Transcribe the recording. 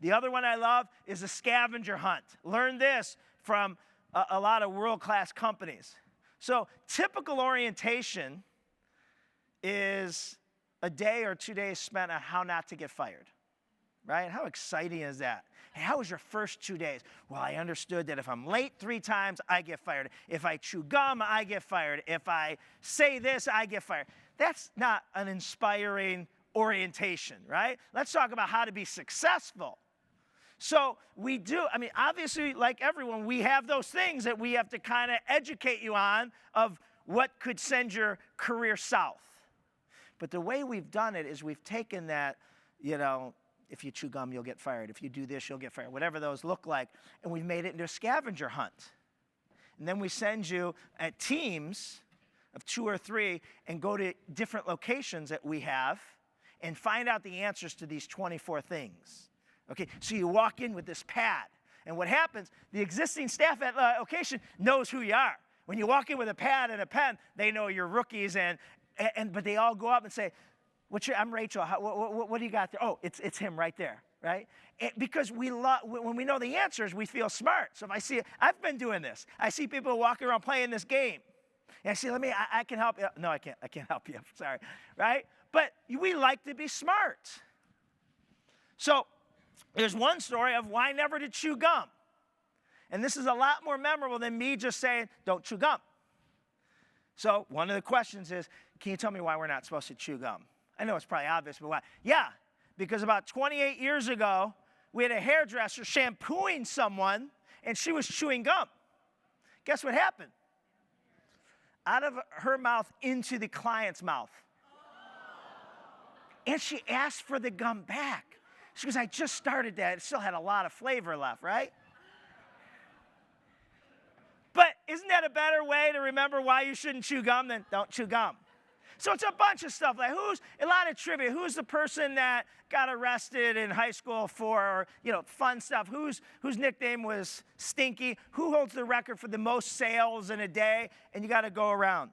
The other one I love is a scavenger hunt. Learn this from a lot of world-class companies. So typical orientation is a day or 2 days spent on how not to get fired, right? How exciting is that? Hey, how was your first 2 days? Well, I understood that if I'm late 3 times, I get fired. If I chew gum, I get fired. If I say this, I get fired. That's not an inspiring orientation, right? Let's talk about how to be successful. So we do, I mean, obviously, like everyone, we have those things that we have to kind of educate you on of what could send your career south. But the way we've done it is we've taken that, you know, if you chew gum, you'll get fired. If you do this, you'll get fired. Whatever those look like. And we've made it into a scavenger hunt. And then we send you at teams of 2 or 3 and go to different locations that we have and find out the answers to these 24 things. Okay, so you walk in with this pad. And what happens, the existing staff at the location knows who you are. When you walk in with a pad and a pen, they know you're rookies, but they all go up and say, I'm Rachel. What do you got there? Oh, it's him right there, right? Because when we know the answers, we feel smart. So if I see, I've been doing this. I see people walking around playing this game. And I say, I can help you. No, I can't help you. Sorry, right? But we like to be smart. So there's one story of why never to chew gum. And this is a lot more memorable than me just saying, don't chew gum. So one of the questions is, can you tell me why we're not supposed to chew gum? I know it's probably obvious, but why? Yeah, because about 28 years ago, we had a hairdresser shampooing someone, and she was chewing gum. Guess what happened? Out of her mouth into the client's mouth. And she asked for the gum back. She goes, I just started that. It still had a lot of flavor left, right? But isn't that a better way to remember why you shouldn't chew gum than don't chew gum? So it's a bunch of stuff, like a lot of trivia. Who's the person that got arrested in high school for, fun stuff? Whose nickname was Stinky? Who holds the record for the most sales in a day? And you got to go around.